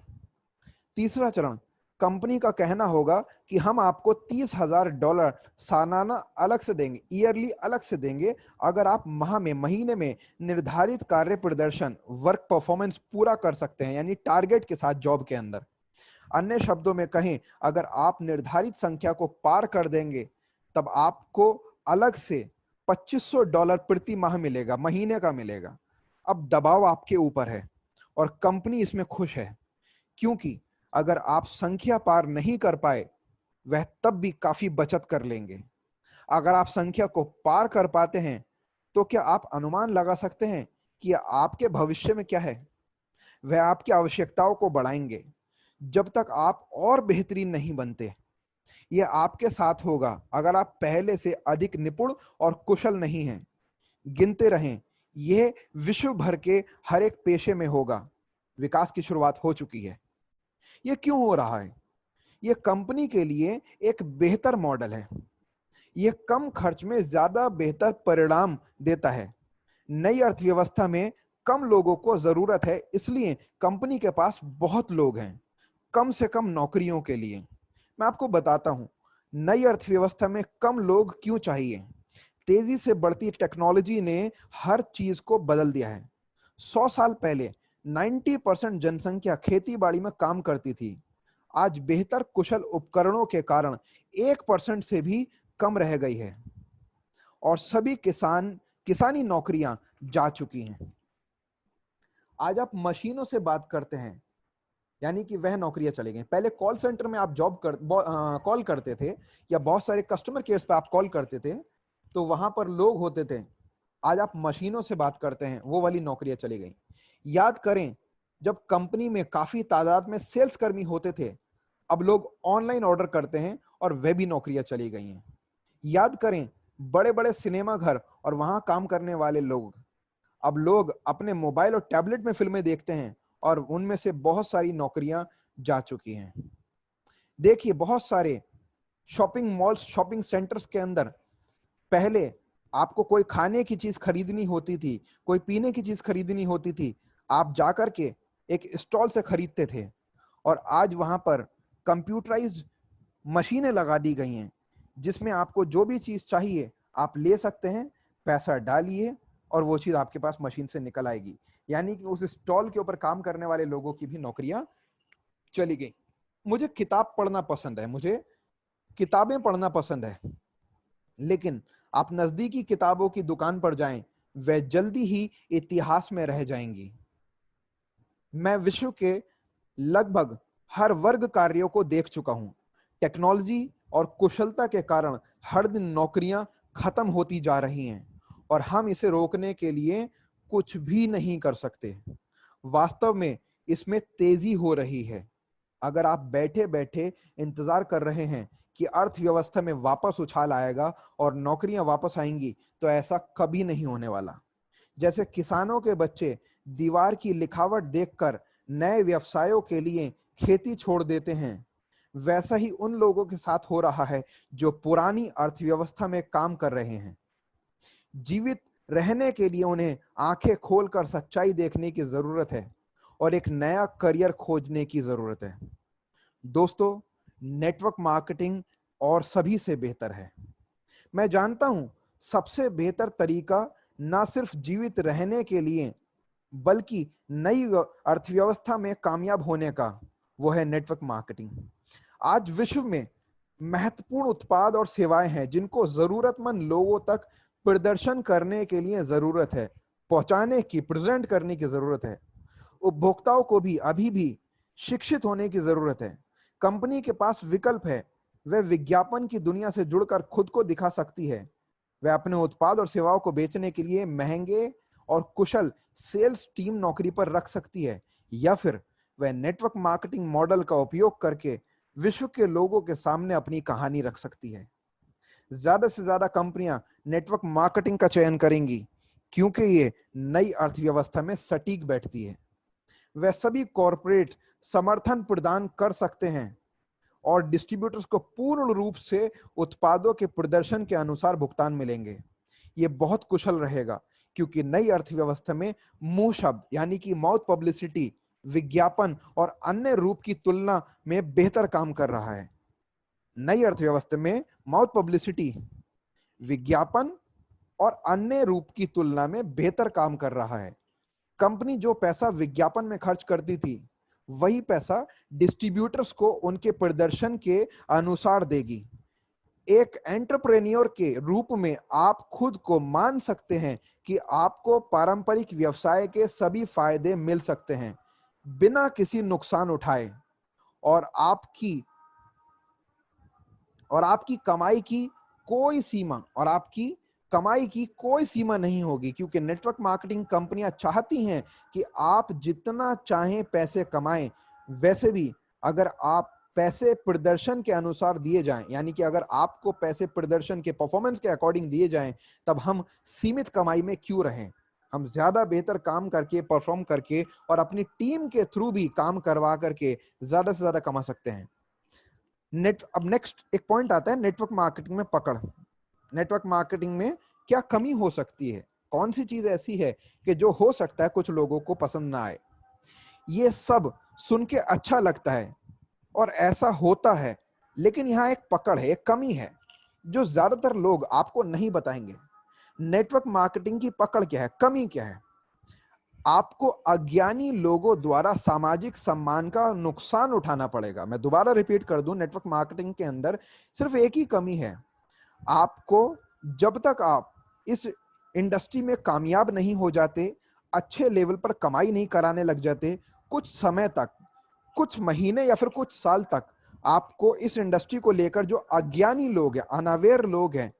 तीसरा चरण, कंपनी का कहना होगा कि हम आपको $30,000 सालाना अलग से देंगे, ईयरली अलग से देंगे, अगर आप माह में, महीने में निर्धारित कार्य प्रदर्शन, वर्क परफॉर्मेंस पूरा कर सकते हैं, यानी टारगेट के साथ जॉब के अंदर। अन्य शब्दों में कहें, अगर आप निर्धारित संख्या को पार कर देंगे तब आपको अलग से $2500 प्रति माह मिलेगा, महीने का मिलेगा। अब दबाव आपके ऊपर है और कंपनी इसमें खुश है, क्योंकि अगर आप संख्या पार नहीं कर पाए, वह तब भी काफी बचत कर लेंगे। अगर आप संख्या को पार कर पाते हैं तो क्या आप अनुमान लगा सकते हैं कि आपके भविष्य में क्या है? वह आपकी आवश्यकताओं को बढ़ाएंगे जब तक आप और बेहतरीन नहीं बनते। यह आपके साथ होगा अगर आप पहले से अधिक निपुण और कुशल नहीं हैं। गिनते रहें, यह विश्व भर के हर एक पेशे में होगा। विकास की शुरुआत हो चुकी है। यह क्यों हो रहा है? यह कंपनी के लिए एक बेहतर मॉडल है। यह कम खर्च में ज्यादा बेहतर परिणाम देता है। नई अर्थव्यवस्था में कम लोगों को जरूरत है, इसलिए कंपनी के पास बहुत लोग हैं, कम से कम नौकरियों के लिए। मैं आपको बताता हूं, नई अर्थव्यवस्था में कम लोग क्यों चाहिए। तेजी से बढ़ती टेक्नोलॉजी ने हर चीज को बदल दिया है। 100 साल पहले 90% जनसंख्या खेती बाड़ी में काम करती थी। आज बेहतर कुशल उपकरणों के कारण 1% से भी कम रह गई है और सभी किसानी नौकरियां जा चुकी हैं। आज आप मशीनों से बात करते हैं, यानी कि वह नौकरियां चली गई। पहले कॉल सेंटर में आप कॉल करते थे या बहुत सारे कस्टमर केयर पे आप कॉल करते थे, तो वहां पर लोग होते थे। आज आप मशीनों से बात करते हैं, वो वाली नौकरियां चली गई। याद करें, जब कंपनी में काफी तादाद में सेल्स कर्मी होते थे, अब लोग ऑनलाइन ऑर्डर करते हैं और वह भी नौकरियां चली गई हैं। याद करें, बड़े बड़े सिनेमा घर और वहां काम करने वाले लोग, अब लोग अपने मोबाइल और टैबलेट में फिल्में देखते हैं और उनमें से बहुत सारी नौकरियां जा चुकी हैं। देखिए, बहुत सारे शॉपिंग मॉल्स, शॉपिंग सेंटर्स के अंदर पहले आपको कोई खाने की चीज खरीदनी होती थी, कोई पीने की चीज खरीदनी होती थी, आप जाकर के एक स्टॉल से खरीदते थे, और आज वहां पर कंप्यूटराइज्ड मशीनें लगा दी गई हैं, जिसमें आपको जो भी चीज चाहिए आप ले सकते हैं, पैसा डालिए और वो चीज आपके पास मशीन से निकल आएगी। यानी कि उस स्टॉल के ऊपर काम करने वाले लोगों की भी नौकरियां चली गई। मुझे किताब पढ़ना पसंद है, मुझे किताबें पढ़ना पसंद है, लेकिन आप नजदीकी किताबों की दुकान पर जाएं, वह जल्दी ही इतिहास में रह जाएंगी। मैं विश्व के लगभग हर वर्ग कार्यों को देख चुका हूं। टेक्नोलॉजी और कुशलता के कारण हर दिन नौकरियां खत्म होती जा रही हैं और हम इसे रोकने के लिए कुछ भी नहीं कर सकते। वास्तव में इसमें तेजी हो रही है। अगर आप बैठे बैठे इंतजार कर रहे हैं कि अर्थव्यवस्था में वापस उछाल आएगा और नौकरियां वापस आएंगी, तो ऐसा कभी नहीं होने वाला। जैसे किसानों के बच्चे दीवार की लिखावट देखकर नए व्यवसायों के लिए खेती छोड़ देते हैं, वैसा ही उन लोगों के साथ हो रहा है जो पुरानी अर्थव्यवस्था में काम कर रहे हैं। जीवित रहने के लिए उन्हें आंखें खोलकर सच्चाई देखने की जरूरत है और एक नया करियर खोजने की जरूरत है। दोस्तों, नेटवर्क मार्केटिंग और सभी से बेहतर है। मैं जानता हूं, सबसे बेहतर तरीका ना सिर्फ जीवित रहने के लिए बल्कि नई अर्थव्यवस्था में कामयाब होने का, वो है नेटवर्क मार्केटिंग। आज विश्व में महत्वपूर्ण उत्पाद और सेवाएं हैं जिनको जरूरतमंद लोगों तक प्रदर्शन करने के लिए जरूरत है, पहुंचाने की, प्रेजेंट करने की जरूरत है। उपभोक्ताओं को भी अभी भी शिक्षित होने की जरूरत है। कंपनी के पास विकल्प है, वह विज्ञापन की दुनिया से जुड़कर खुद को दिखा सकती है। वह अपने उत्पाद और सेवाओं को बेचने के लिए महंगे और कुशल सेल्स टीम नौकरी पर रख सकती है, या फिर वह नेटवर्क मार्केटिंग मॉडल का उपयोग करके विश्व के लोगों के सामने अपनी कहानी रख सकती है। ज्यादा से ज्यादा कंपनियां नेटवर्क मार्केटिंग का चयन करेंगी क्योंकि ये नई अर्थव्यवस्था में सटीक बैठती है। वह सभी कॉरपोरेट समर्थन प्रदान कर सकते हैं और डिस्ट्रीब्यूटर्स को पूर्ण रूप से उत्पादों के प्रदर्शन के अनुसार भुगतान मिलेंगे। ये बहुत कुशल रहेगा क्योंकि नई अर्थव्यवस्था में मुंह शब्द यानी कि माउथ पब्लिसिटी विज्ञापन और अन्य रूप की तुलना में बेहतर काम कर रहा है। नई अर्थव्यवस्था में माउथ पब्लिसिटी विज्ञापन और अन्य रूप की तुलना में बेहतर काम कर रहा है। कंपनी जो पैसा विज्ञापन में खर्च करती थी, वही पैसा डिस्ट्रीब्यूटर्स को उनके प्रदर्शन के अनुसार देगी। एक एंटरप्रेन्योर के रूप में आप खुद को मान सकते हैं कि आपको पारंपरिक व्यवसाय के सभी फायदे मिल सकते हैं बिना किसी नुकसान उठाए, और आपकी कमाई की कोई सीमा नहीं होगी, क्योंकि नेटवर्क मार्केटिंग कंपनियां चाहती हैं कि आप जितना चाहें पैसे कमाएं। वैसे भी अगर आप पैसे प्रदर्शन के अनुसार दिए जाएं, यानी कि अगर आपको पैसे प्रदर्शन के परफॉर्मेंस के अकॉर्डिंग दिए जाएं, तब हम सीमित कमाई में क्यों रहें। हम ज्यादा बेहतर काम करके, परफॉर्म करके और अपनी टीम के थ्रू भी काम करवा करके ज्यादा से ज्यादा कमा सकते हैं। अब नेक्स्ट एक पॉइंट आता है नेटवर्क मार्केटिंग में पकड़। नेटवर्क मार्केटिंग में क्या कमी हो सकती है, कौन सी चीज ऐसी है कि जो हो सकता है कुछ लोगों को पसंद ना आए। ये सब सुन के अच्छा लगता है और ऐसा होता है, लेकिन यहाँ एक पकड़ है, एक कमी है जो ज्यादातर लोग आपको नहीं बताएंगे। नेटवर्क मार्केटिंग की पकड़ क्या है, कमी क्या है? आपको अज्ञानी लोगों द्वारा सामाजिक सम्मान का नुकसान उठाना पड़ेगा। मैं दोबारा रिपीट कर दूं, नेटवर्क मार्केटिंग के अंदर सिर्फ एक ही कमी है। आपको जब तक आप इस इंडस्ट्री में कामयाब नहीं हो जाते, अच्छे लेवल पर कमाई नहीं कराने लग जाते, कुछ समय तक, कुछ महीने या फिर कुछ साल तक आपको इस इंडस्ट्री को लेकर जो अज्ञानी लोग हैं, अनअवेयर लोग हैं,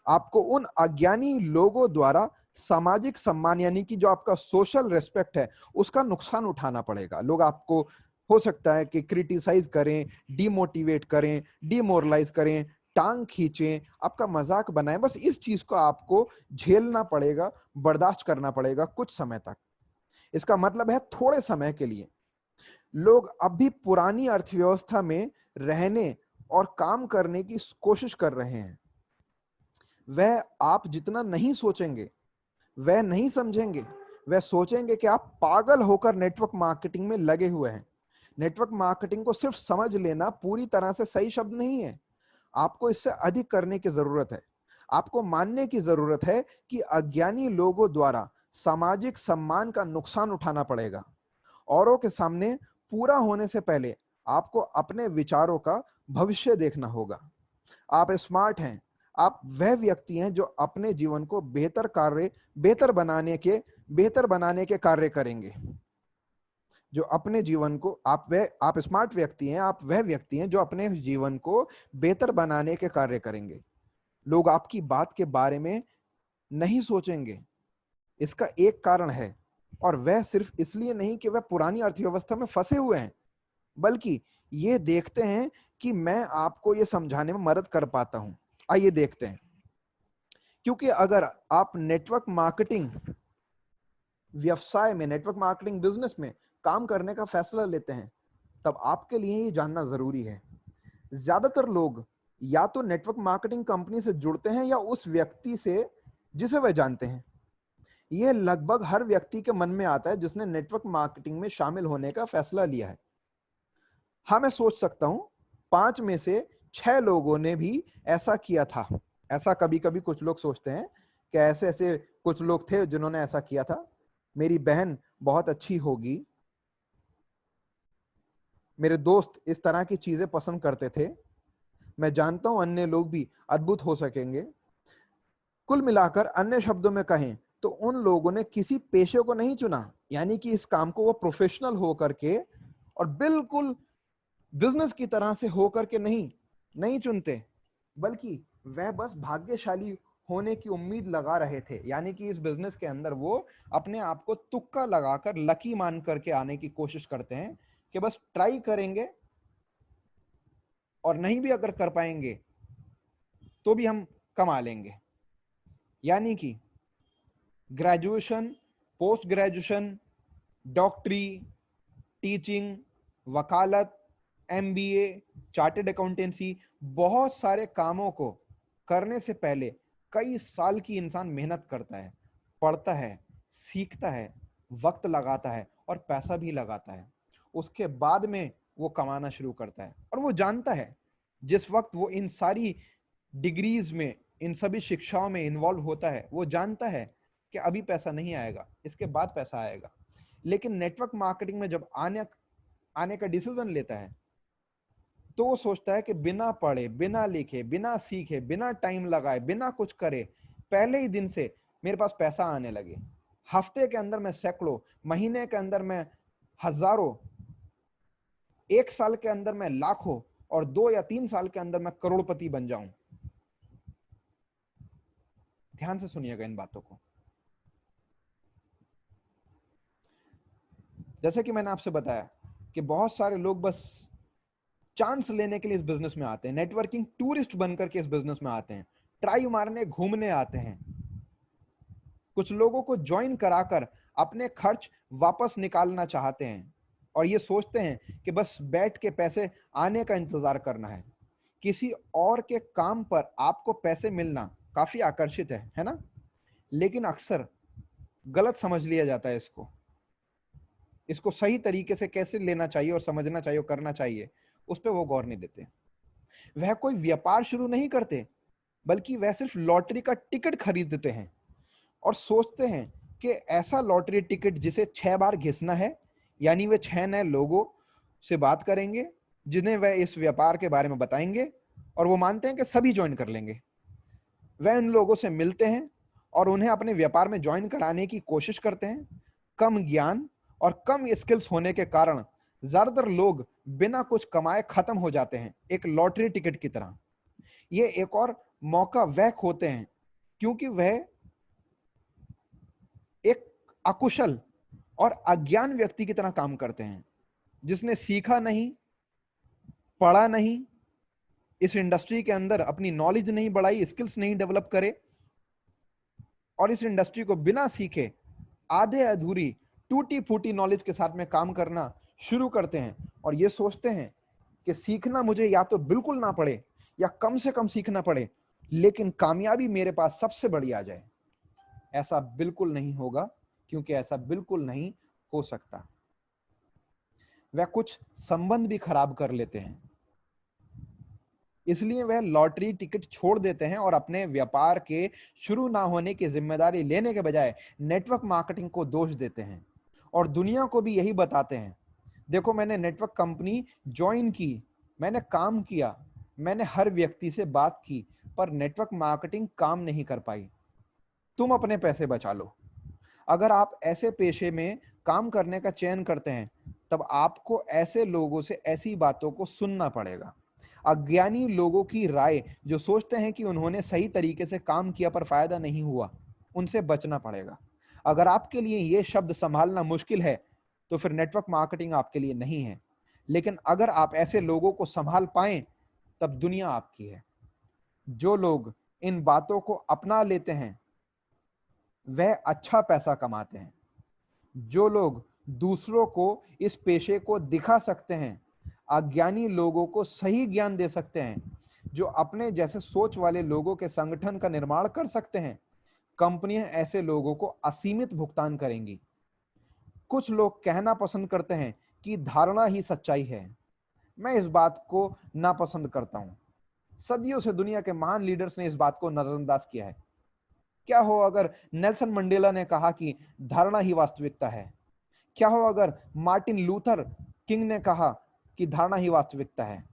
आपको उन अज्ञानी लोगों द्वारा सामाजिक सम्मान यानी कि जो आपका सोशल रेस्पेक्ट है, उसका नुकसान उठाना पड़ेगा। लोग आपको हो सकता है कि क्रिटिसाइज करें, डिमोटिवेट करें, डिमोरलाइज करें, टांग खींचें, आपका मजाक बनाएं। बस इस चीज को आपको झेलना पड़ेगा, बर्दाश्त करना पड़ेगा कुछ समय तक। इसका मतलब है थोड़े समय के लिए। लोग अब भी पुरानी अर्थव्यवस्था में रहने और काम करने की कोशिश कर रहे हैं। वह आप जितना नहीं सोचेंगे, वह नहीं समझेंगे, वह सोचेंगे कि आप पागल होकर नेटवर्क मार्केटिंग में लगे हुए हैं। नेटवर्क मार्केटिंग को सिर्फ समझ लेना पूरी तरह से सही शब्द नहीं है, आपको इससे अधिक करने की जरूरत है। आपको मानने की जरूरत है कि अज्ञानी लोगों द्वारा सामाजिक सम्मान का नुकसान उठाना पड़ेगा। औरों के सामने पूरा होने से पहले आपको अपने विचारों का भविष्य देखना होगा। आप स्मार्ट हैं, आप वह व्यक्ति हैं जो अपने जीवन को बेहतर बनाने के कार्य करेंगे। जो अपने जीवन को आप स्मार्ट व्यक्ति हैं, आप वह व्यक्ति हैं जो अपने जीवन को बेहतर बनाने के कार्य करेंगे। लोग आपकी बात के बारे में नहीं सोचेंगे, इसका एक कारण है, और वह सिर्फ इसलिए नहीं कि वह पुरानी अर्थव्यवस्था में फंसे हुए हैं, बल्कि ये देखते हैं कि मैं आपको ये समझाने में मदद कर पाता हूं। आइए देखते हैं। क्योंकि अगर आप नेटवर्क मार्केटिंग व्यवसाय में, नेटवर्क मार्केटिंग बिजनेस में काम करने का फैसला लेते हैं, तब आपके लिए ये जानना जरूरी है। ज्यादातर लोग या तो नेटवर्क मार्केटिंग कंपनी से जुड़ते हैं या उस व्यक्ति से जिसे वह जानते हैं। यह लगभग हर व्यक्ति के मन में आता है जिसने नेटवर्क मार्केटिंग में शामिल होने का फैसला लिया है। हाँ, मैं सोच सकता हूं 5 में से 6 लोगों ने भी ऐसा किया था। ऐसा कभी कभी कुछ लोग सोचते हैं कि ऐसे ऐसे कुछ लोग थे जिन्होंने ऐसा किया था। मेरी बहन बहुत अच्छी होगी, मेरे दोस्त इस तरह की चीजें पसंद करते थे, मैं जानता हूं अन्य लोग भी अद्भुत हो सकेंगे। कुल मिलाकर अन्य शब्दों में कहें तो उन लोगों ने किसी पेशे को नहीं चुना, यानी कि इस काम को वो प्रोफेशनल हो करके और बिल्कुल बिजनेस की तरह से हो करके नहीं चुनते, बल्कि वह बस भाग्यशाली होने की उम्मीद लगा रहे थे। यानी कि इस बिजनेस के अंदर वो अपने आप को तुक्का लगाकर, लकी मान करके आने की कोशिश करते हैं कि बस ट्राई करेंगे और नहीं भी अगर कर पाएंगे तो भी हम कमा लेंगे। यानी कि ग्रेजुएशन, पोस्ट ग्रेजुएशन, डॉक्टरी, टीचिंग, वकालत, एमबीए, चार्टेड अकाउंटेंसी, बहुत सारे कामों को करने से पहले कई साल की इंसान मेहनत करता है, पढ़ता है, सीखता है, वक्त लगाता है और पैसा भी लगाता है। उसके बाद में वो कमाना शुरू करता है और वो जानता है जिस वक्त वो इन सारी डिग्रीज में, इन सभी शिक्षाओं में इन्वॉल्व होता है, वो जानता है कि अभी पैसा नहीं आएगा, इसके बाद पैसा आएगा। लेकिन नेटवर्क मार्केटिंग में जब आने का डिसीजन लेता है तो वो सोचता है कि बिना पढ़े, बिना लिखे, बिना सीखे, बिना टाइम लगाए, बिना कुछ करे, पहले ही दिन से मेरे पास पैसा आने लगे। हफ्ते के अंदर मैं सैकड़ों, महीने के अंदर मैं हजारों, एक साल के अंदर मैं लाखों और 2 या 3 साल के अंदर मैं करोड़पति बन जाऊं। ध्यान से सुनिएगा इन बातों को। जैसे कि मैंने आपसे बताया कि बहुत सारे लोग बस चांस लेने के लिए इस बिजनेस में आते हैं, नेटवर्किंग टूरिस्ट बनकर के इस बिजनेस में आते हैं, ट्राई मारने, घूमने आते हैं। कुछ लोगों को ज्वाइन कराकर अपने खर्च वापस निकालना चाहते हैं और ये सोचते हैं कि बस बैठ के पैसे आने का इंतजार करना है। किसी और के काम पर आपको पैसे मिलना काफी आकर्षित है ना? लेकिन अक्सर गलत समझ लिया जाता है इसको सही तरीके से कैसे लेना चाहिए और समझना चाहिए और करना चाहिए, उस पर वो गौर नहीं देते। वह कोई व्यापार शुरू नहीं करते, बल्कि वह सिर्फ लॉटरी का टिकट खरीदते हैं और सोचते हैं कि ऐसा लॉटरी टिकट जिसे 6 बार घिसना है, यानी वे 6 नए लोगों से बात करेंगे जिन्हें वह इस व्यापार के बारे में बताएंगे और वो मानते हैं कि सभी ज्वाइन कर लेंगे। वह उन लोगों से मिलते हैं और उन्हें अपने व्यापार में ज्वाइन कराने की कोशिश करते हैं। कम ज्ञान और कम स्किल्स होने के कारण ज्यादातर लोग बिना कुछ कमाए खत्म हो जाते हैं, एक लॉटरी टिकट की तरह। ये एक और मौका वह खोते हैं क्योंकि वह एक अकुशल और अज्ञान व्यक्ति की तरह काम करते हैं, जिसने सीखा नहीं, पढ़ा नहीं, इस इंडस्ट्री के अंदर अपनी नॉलेज नहीं बढ़ाई, स्किल्स नहीं डेवलप करे और इस इंडस्ट्री को बिना सीखे आधे अधूरी टूटी फूटी नॉलेज के साथ में काम करना शुरू करते हैं और ये सोचते हैं कि सीखना मुझे या तो बिल्कुल ना पड़े या कम से कम सीखना पड़े, लेकिन कामयाबी मेरे पास सबसे बड़ी आ जाए। ऐसा बिल्कुल नहीं होगा, क्योंकि ऐसा बिल्कुल नहीं हो सकता। वह कुछ संबंध भी खराब कर लेते हैं, इसलिए वह लॉटरी टिकट छोड़ देते हैं और अपने व्यापार के शुरू ना होने की जिम्मेदारी लेने के बजाय नेटवर्क मार्केटिंग को दोष देते हैं और दुनिया को भी यही बताते हैं, देखो मैंने नेटवर्क कंपनी ज्वाइन की, मैंने काम किया, मैंने हर व्यक्ति से बात की, पर नेटवर्क मार्केटिंग काम नहीं कर पाई। तुम अपने पैसे बचा लो। अगर आप ऐसे पेशे में काम करने का चयन करते हैं, तब आपको ऐसे लोगों से ऐसी बातों को सुनना पड़ेगा। अज्ञानी लोगों की राय, जो सोचते हैं कि उन्होंने सही तरीके से काम किया पर फायदा नहीं हुआ, उनसे बचना पड़ेगा। अगर आपके लिए ये शब्द संभालना मुश्किल है, तो फिर नेटवर्क मार्केटिंग आपके लिए नहीं है। लेकिन अगर आप ऐसे लोगों को संभाल पाएं, तब दुनिया आपकी है। जो लोग इन बातों को अपना लेते हैं, वह अच्छा पैसा कमाते हैं। जो लोग दूसरों को इस पेशे को दिखा सकते हैं, अज्ञानी लोगों को सही ज्ञान दे सकते हैं, जो अपने जैसे सोच वाले लोगों के संगठन का निर्माण कर सकते हैं, कंपनियां ऐसे लोगों को असीमित भुगतान करेंगी। कुछ लोग कहना पसंद करते हैं कि धारणा ही सच्चाई है। मैं इस बात को नापसंद करता हूं। सदियों से दुनिया के महान लीडर्स ने इस बात को नजरअंदाज किया है। क्या हो अगर नेल्सन मंडेला ने कहा कि धारणा ही वास्तविकता है? क्या हो अगर मार्टिन लूथर किंग ने कहा कि धारणा ही वास्तविकता है?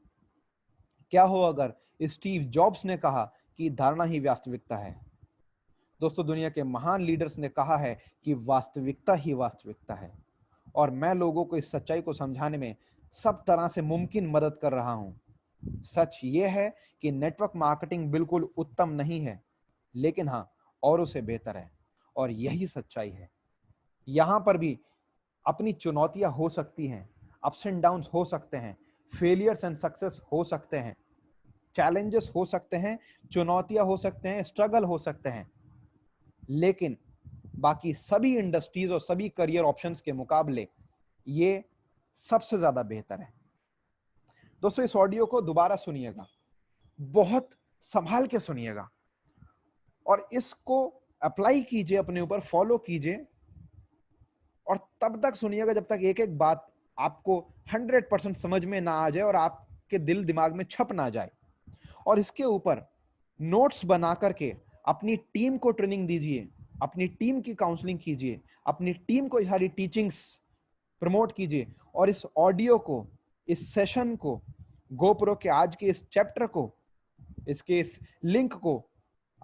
क्या हो अगर स्टीव जॉब्स ने कहा कि धारणा ही वास्तविकता है? दोस्तों, दुनिया के महान लीडर्स ने कहा है कि वास्तविकता ही वास्तविकता है, और मैं लोगों को इस सच्चाई को समझाने में सब तरह से मुमकिन मदद कर रहा हूं। सच यह है कि नेटवर्क मार्केटिंग बिल्कुल उत्तम नहीं है, लेकिन हाँ, औरों से बेहतर है, और यही सच्चाई है। यहां पर भी अपनी चुनौतियां हो सकती हैं, अप्स एंड डाउन्स हो सकते हैं, फेलियर्स एंड सक्सेस हो सकते हैं, चैलेंजेस हो सकते हैं, चुनौतियां हो सकते हैं, स्ट्रगल हो सकते हैं, लेकिन बाकी सभी इंडस्ट्रीज और सभी करियर ऑप्शंस के मुकाबले ये सबसे ज्यादा बेहतर है। दोस्तों, इस ऑडियो को दोबारा सुनिएगा, बहुत संभाल के सुनिएगा और इसको अप्लाई कीजिए, अपने ऊपर फॉलो कीजिए, और तब तक सुनिएगा जब तक एक एक बात आपको 100% समझ में ना आ जाए और आपके दिल दिमाग में छप ना जाए। और इसके ऊपर नोट्स बना करके अपनी टीम को ट्रेनिंग दीजिए, अपनी टीम की काउंसलिंग कीजिए, अपनी टीम को सारी टीचिंग्स प्रमोट कीजिए, और इस ऑडियो को, इस सेशन को, गोप्रो के आज के इस चैप्टर को, इसके इस लिंक को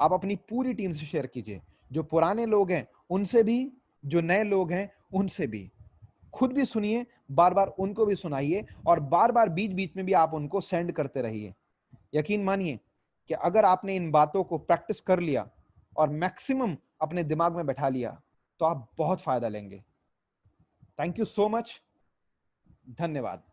आप अपनी पूरी टीम से शेयर कीजिए। जो पुराने लोग हैं उनसे भी, जो नए लोग हैं उनसे भी। खुद भी सुनिए, बार बार उनको भी सुनाइए, और बार बार बीच बीच में भी आप उनको सेंड करते रहिए। यकीन मानिए कि अगर आपने इन बातों को प्रैक्टिस कर लिया और मैक्सिमम अपने दिमाग में बैठा लिया तो आप बहुत फायदा लेंगे। Thank you so much. धन्यवाद।